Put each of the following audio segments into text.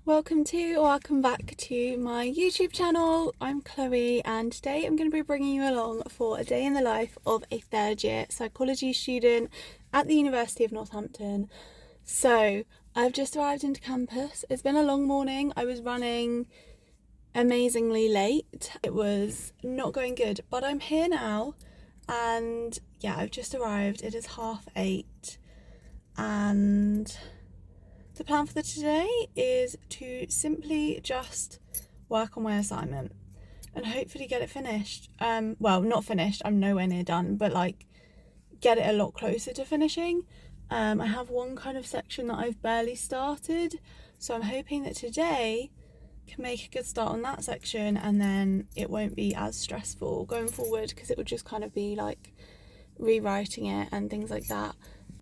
Welcome back to my YouTube channel. I'm Chloe and today I'm going to be bringing you along for a day in the life of a third year psychology student at the University of Northampton. So I've just arrived into campus. It's been a long morning. I was running amazingly late. It was not going good, but I'm here now and yeah, I've just arrived. It is 8:30 and the plan for today is to simply just work on my assignment and hopefully get it finished. Well, not finished, I'm nowhere near done, but like get it a lot closer to finishing. I have one kind of section that I've barely started, so I'm hoping that today can make a good start on that section and then it won't be as stressful going forward because it would just kind of be like rewriting it and things like that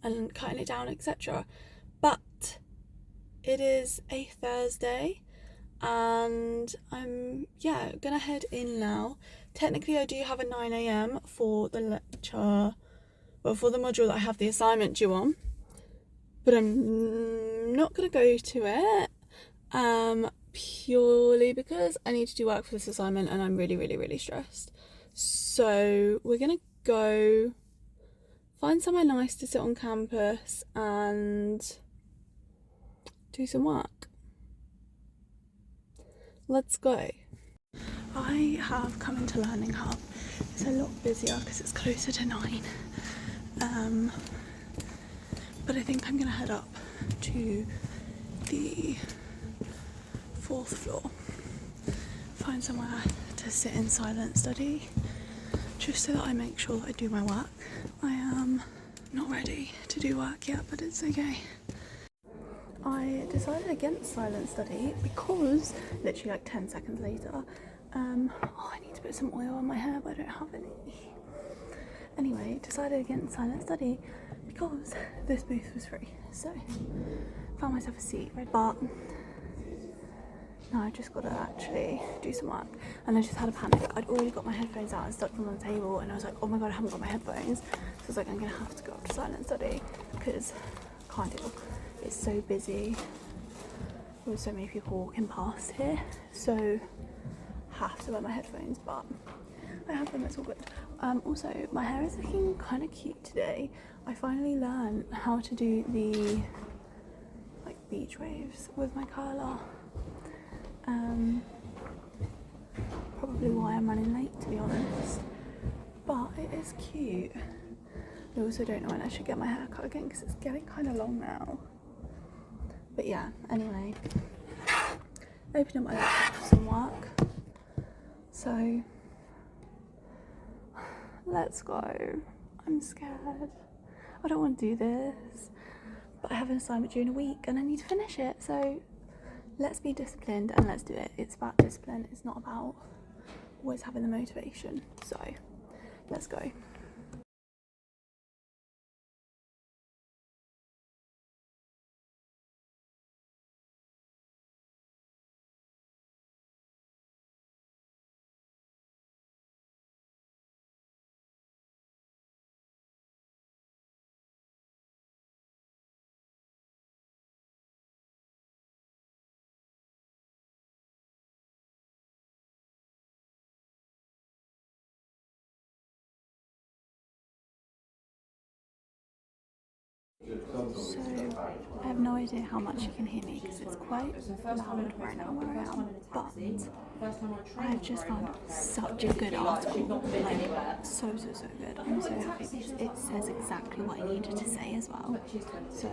and cutting it down, etc. But it is a Thursday and I'm gonna head in now. Technically I do have a 9 a.m. for the lecture, well, for the module that I have the assignment due on, but I'm not gonna go to it purely because I need to do work for this assignment and I'm really stressed. So we're gonna go find somewhere nice to sit on campus and do some work. Let's go. I have come into Learning Hub. It's a lot busier because it's closer to 9. But I think I'm gonna head up to the 4th floor, find somewhere to sit in silent study, just so that I make sure that I do my work. I am not ready to do work yet, but it's okay. I decided against silent study because literally like 10 seconds later, I need to put some oil on my hair, but I don't have any. Anyway, decided against silent study because this booth was free, so found myself a seat, right? But now I just gotta actually do some work, and I just had a panic. I'd already got my headphones out and stuck them on the table, and I was like, oh my god, I haven't got my headphones. So I was like, I'm gonna have to go up to silent study because I can't deal. It's so busy with so many people walking past here, so have to wear my headphones, but I have them, it's all good. Also, my hair is looking kind of cute today. I finally learned how to do the like beach waves with my curler. Probably why I'm running late, to be honest, but it is cute. I also don't know when I should get my hair cut again because it's getting kind of long now. But yeah, anyway, open up my laptop for some work. So, let's go. I'm scared. I don't want to do this, but I have an assignment during a week and I need to finish it. So, let's be disciplined and let's do it. It's about discipline. It's not about always having the motivation. So, let's go. So, I have no idea how much you can hear me because it's quite loud right now where I am, but I have just found such a good article, like so good. I'm so happy because it says exactly what I needed to say as well. So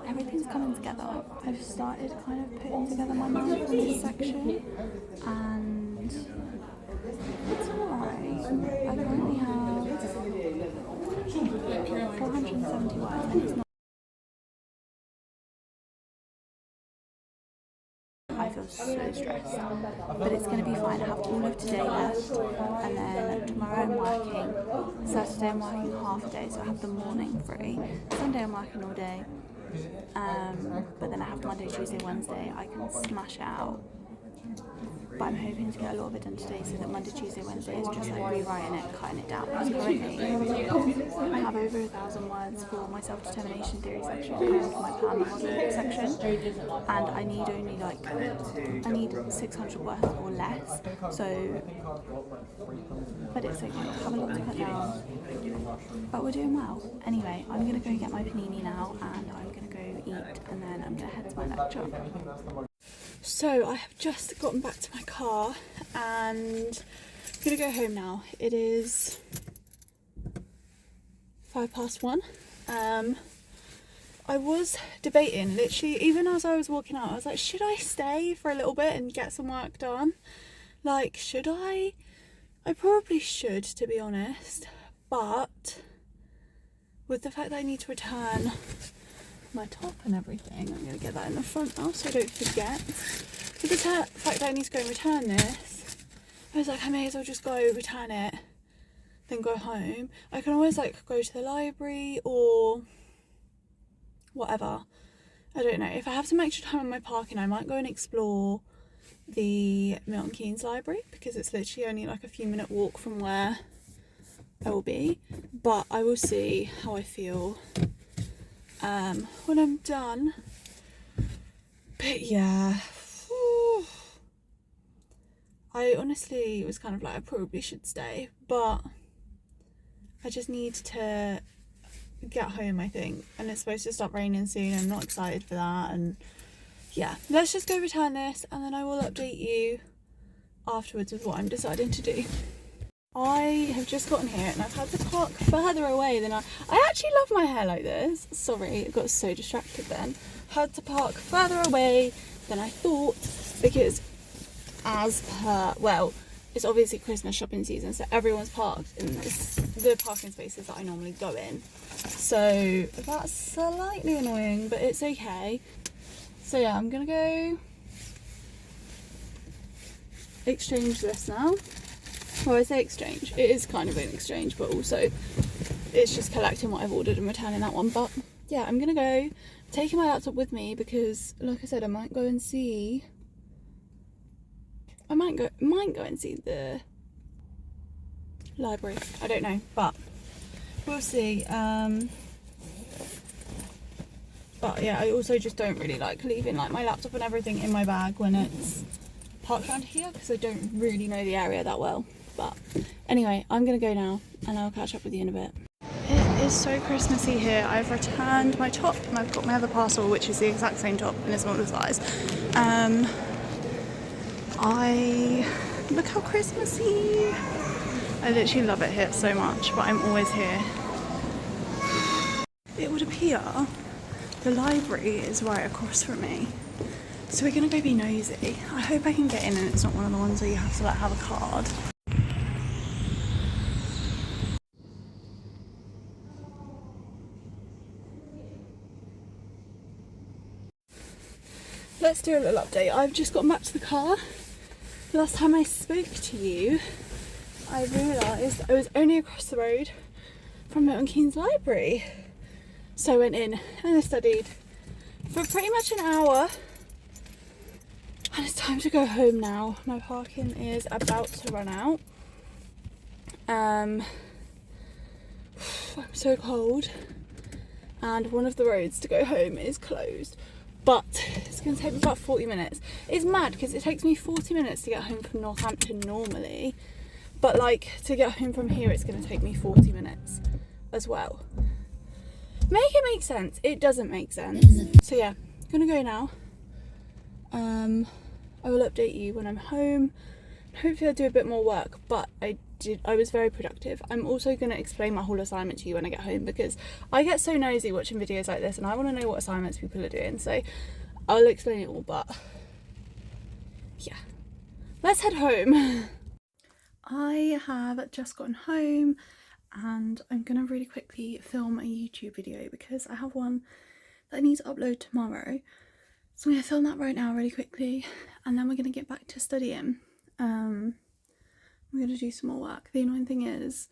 everything's coming together. I've started kind of putting together my mind in this section and it's alright. I currently have 470 words and it's not. I feel so stressed, but it's going to be fine. I have all of today left, and then tomorrow I'm working, Saturday I'm working half a day, so I have the morning free. Sunday I'm working all day, but then I have Monday, Tuesday, Wednesday. I can smash it out. but I'm hoping to get a lot of it done today so that Monday, Tuesday, Wednesday is just like rewriting it, cutting it down. Because currently I have over 1,000 words for my self-determination theory section and for my plan model section, and I need only like, I need 600 words or less, so, but it's okay, I have a lot to cut down, but we're doing well. Anyway, I'm going to go get my panini now, and I'm going to go eat, and then I'm going to head to my lecture. So I have just gotten back to my car and I'm going to go home now. It is 1:05. I was debating, literally, even as I was walking out, I was like, should I stay for a little bit and get some work done? Like, should I? I probably should, to be honest, but with the fact that I need to return my top and everything, I'm going to get that in the front now so I don't forget. With the fact that I need to go and return this, I was like, I may as well just go return it, then go home. I can always like go to the library or whatever. I don't know. If I have some extra time on my parking, I might go and explore the Milton Keynes library, because it's literally only like a few minute walk from where I will be. But I will see how I feel when I'm done. But yeah, I honestly was kind of like, I probably should stay, but I just need to get home, I think, and it's supposed to stop raining soon. I'm not excited for that, and yeah, let's just go return this and then I will update you afterwards with what I'm deciding to do. I have just gotten here and I've had to park further away than I actually love my hair like this. Sorry, I got so distracted then. Had to park further away than I thought because as per, well, it's obviously Christmas shopping season, so everyone's parked in the parking spaces that I normally go in. So that's slightly annoying, but it's okay. So yeah, I'm gonna go exchange this now. Well, I say exchange, it is kind of an exchange, but also it's just collecting what I've ordered and returning that one. But yeah, I'm gonna go, taking my laptop with me because, like I said, I might go and see, might go and see the library. I don't know, but we'll see. But yeah, I also just don't really like leaving like my laptop and everything in my bag when it's parked around here, because I don't really know the area that well. But anyway, I'm gonna go now and I'll catch up with you in a bit. It is so Christmassy here. I've returned my top and I've got my other parcel, which is the exact same top in a smaller size. Look how Christmassy. I literally love it here so much, but I'm always here. It would appear the library is right across from me, so we're gonna go be nosy. I hope I can get in and it's not one of the ones where you have to like have a card. Let's do a little update. I've just gotten back to the car. Last time I spoke to you, I realised I was only across the road from Milton Keynes Library. So I went in and I studied for pretty much an hour. And it's time to go home now. My parking is about to run out. I'm so cold. And one of the roads to go home is closed. But it's going to take me about 40 minutes. It's mad because it takes me 40 minutes to get home from Northampton normally. But like to get home from here, it's going to take me 40 minutes as well. Make it make sense. It doesn't make sense. So yeah, I'm going to go now. I will update you when I'm home. Hopefully I'll do a bit more work, but I was very productive. I'm also going to explain my whole assignment to you when I get home, because I get so nosy watching videos like this and I want to know what assignments people are doing, so I'll explain it all. But yeah, let's head home. I have just gotten home and I'm going to really quickly film a YouTube video because I have one that I need to upload tomorrow. So I'm going to film that right now really quickly and then we're going to get back to studying. I'm going to do some more work. The annoying thing is,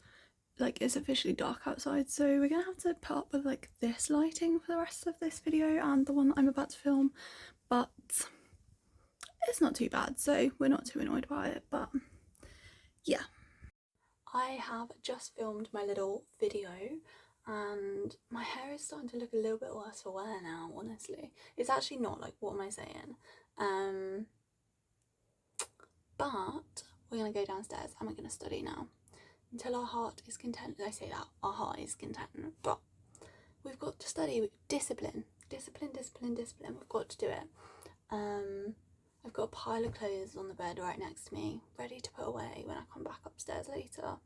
like, it's officially dark outside, so we're going to have to put up with like this lighting for the rest of this video and the one that I'm about to film. But it's not too bad, so we're not too annoyed by it, but yeah. I have just filmed my little video and my hair is starting to look a little bit worse for wear now, honestly. It's actually not, like, what am I saying? But we're going to go downstairs and we're going to study now until our heart is content. I say that, our heart is content, but we've got to study with discipline. Discipline. We've got to do it. I've got a pile of clothes on the bed right next to me, ready to put away when I come back upstairs later.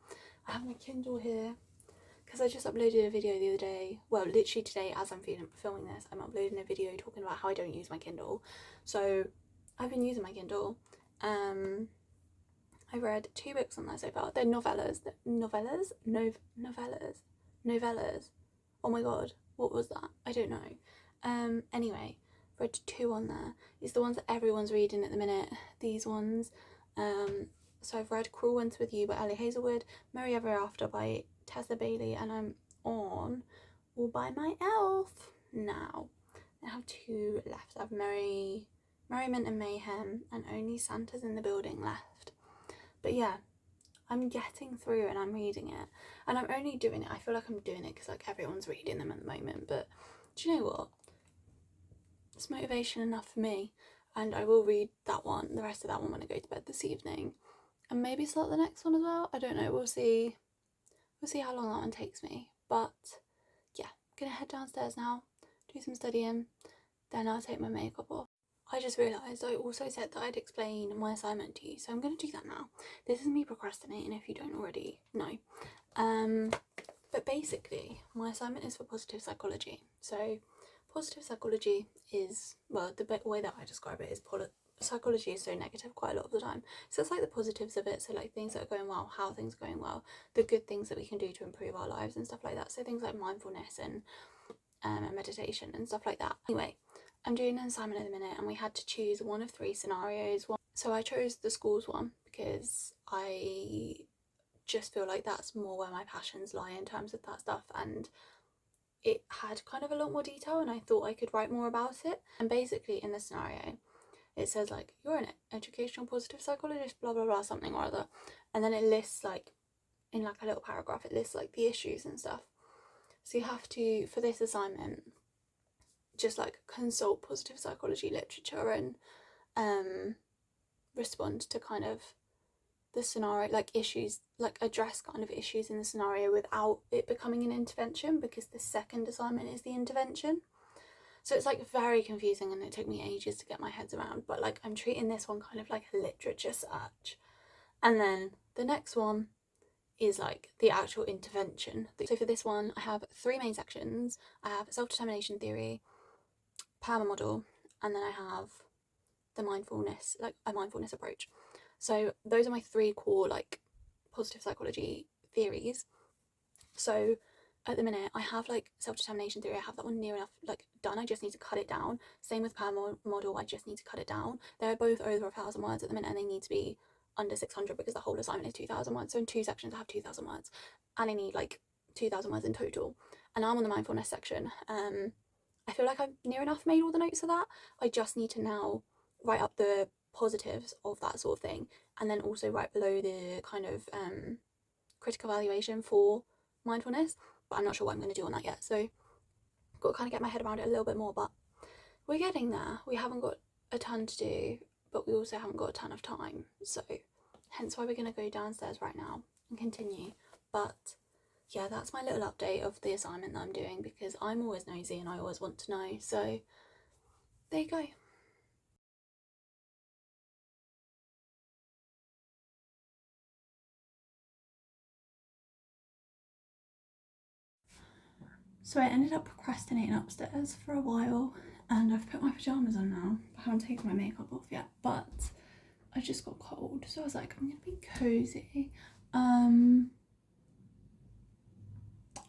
I have my Kindle here because I just uploaded a video the other day. Well, literally today, as I'm filming this, I'm uploading a video talking about how I don't use my Kindle. So I've been using my Kindle. I've read 2 books on there so far. They're novellas. Novellas. Oh my god, what was that? I don't know. Anyway, read 2 on there. It's the ones that everyone's reading at the minute. These ones. So I've read Cruel Winter with You by Ellie Hazelwood, Merry Ever After by Tessa Bailey, and I'm on All by My Elf now. I have 2 left. I have Merriment and Mayhem and Only Santa's in the Building left. But yeah, I'm getting through and I'm reading it, and I'm only doing it, I feel like I'm doing it because like everyone's reading them at the moment, but do you know what? It's motivation enough for me, and I will read that one, the rest of that one, when I go to bed this evening, and maybe start the next one as well. I don't know, we'll see how long that one takes me. But yeah, I'm gonna head downstairs now, do some studying, then I'll take my makeup off. I just realised I also said that I'd explain my assignment to you, so I'm going to do that now. This is me procrastinating if you don't already know. But basically, my assignment is for positive psychology. So positive psychology is, well, the way that I describe it is psychology is so negative quite a lot of the time. So it's like the positives of it, so like things that are going well, how things are going well, the good things that we can do to improve our lives and stuff like that. So things like mindfulness and meditation and stuff like that. Anyway, I'm doing an assignment at the minute and we had to choose one of 3 scenarios. So I chose the schools one because I just feel like that's more where my passions lie in terms of that stuff, and it had kind of a lot more detail and I thought I could write more about it. And basically in the scenario it says like, you're an educational positive psychologist, blah blah blah, something or other, and then it lists like, in like a little paragraph, it lists like the issues and stuff. So you have to, for this assignment, just like consult positive psychology literature and respond to kind of the scenario, like issues, like address kind of issues in the scenario without it becoming an intervention, because the second assignment is the intervention. So it's like very confusing and it took me ages to get my head around, but like I'm treating this one kind of like a literature search, and then the next one is like the actual intervention. So for this one I have 3 main sections. I have self-determination theory, PAMA model, and then I have the mindfulness, like a mindfulness approach. So those are my 3 core like positive psychology theories. So at the minute I have like self-determination theory, I have that one near enough like done, I just need to cut it down. Same with PAMA model, I just need to cut it down. They're both over 1,000 words at the minute and they need to be under 600 because the whole assignment is 2,000 words. So in 2 sections I have 2,000 words and I need like 2,000 words in total, and I'm on the mindfulness section. I feel like I've near enough made all the notes of that. I just need to now write up the positives of that sort of thing, and then also write below the kind of critical evaluation for mindfulness, but I'm not sure what I'm going to do on that yet, so I've got to kind of get my head around it a little bit more, but we're getting there. We haven't got a ton to do, but we also haven't got a ton of time, so hence why we're going to go downstairs right now and continue. But yeah, that's my little update of the assignment that I'm doing, because I'm always nosy and I always want to know, so there you go. So I ended up procrastinating upstairs for a while and I've put my pyjamas on now. I haven't taken my makeup off yet, but I just got cold, so I was like, I'm gonna be cozy.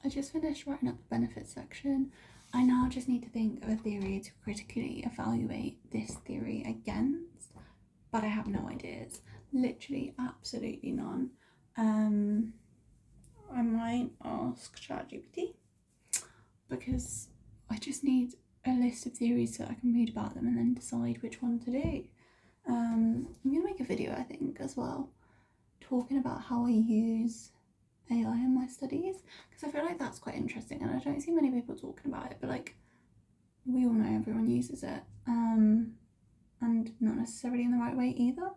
I just finished writing up the benefits section. I now just need to think of a theory to critically evaluate this theory against, but I have no ideas. Literally absolutely none. I might ask ChatGPT, because I just need a list of theories so I can read about them and then decide which one to do. I'm gonna make a video, I think, as well, talking about how I use AI in my studies, because I feel like that's quite interesting and I don't see many people talking about it, but like we all know everyone uses it, and not necessarily in the right way either.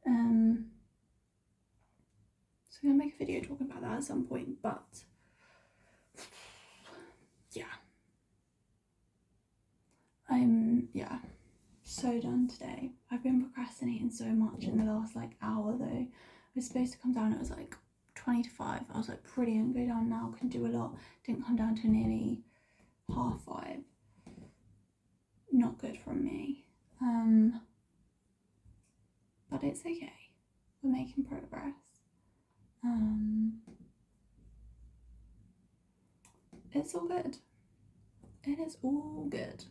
So I'm gonna make a video talking about that at some point, but yeah, I'm so done today. I've been procrastinating so much in the last like hour though. I was supposed to come down, it was like 20 to 5. I was like, brilliant, go down now, can do a lot. Didn't come down till nearly 5:30. Not good from me. But it's okay. We're making progress. It's all good. It is all good.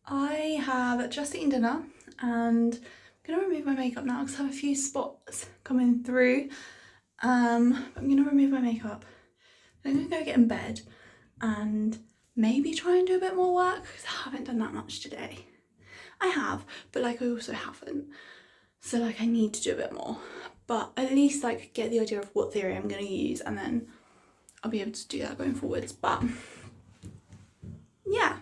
I have just eaten dinner and I'm gonna remove my makeup now because I have a few spots coming through. I'm gonna remove my makeup. I'm gonna go get in bed and maybe try and do a bit more work because I haven't done that much today. I have, but like I also haven't. So like I need to do a bit more, but at least like get the idea of what theory I'm gonna use and then I'll be able to do that going forwards. But yeah,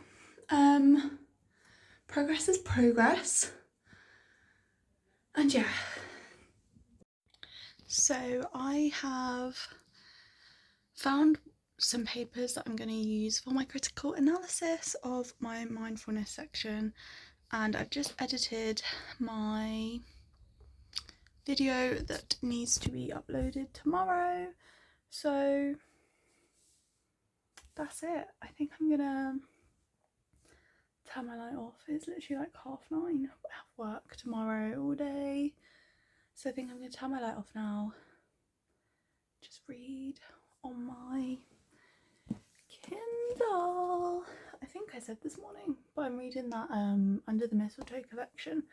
progress is progress. And yeah, so I have found some papers that I'm going to use for my critical analysis of my mindfulness section, and I've just edited my video that needs to be uploaded tomorrow, so that's it. I think I'm gonna turn my light off. It's literally like 9:30. I have work tomorrow all day, so I think I'm gonna turn my light off now, just read on my Kindle. I think I said this morning, but I'm reading that Under the Mistletoe collection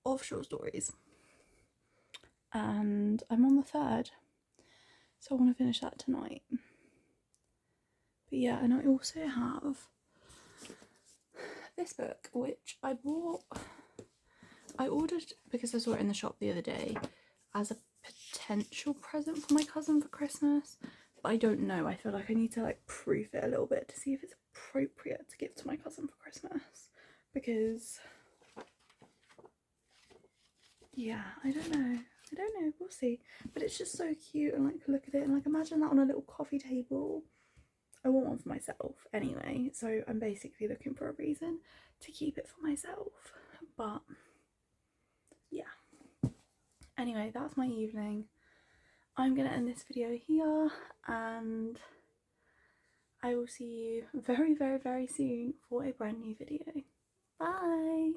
of short stories, and I'm on the 3rd, so I want to finish that tonight. But yeah, and I also have this book which I ordered because I saw it in the shop the other day as a potential present for my cousin for Christmas, but I don't know. I feel like I need to like proof it a little bit to see if it's appropriate to give to my cousin for Christmas, because yeah, I don't know, we'll see. But it's just so cute, and like look at it and like imagine that on a little coffee table. I want one for myself anyway, so I'm basically looking for a reason to keep it for myself. But yeah, anyway, that's my evening. I'm gonna end this video here and I will see you very, very, very soon for a brand new video. Bye!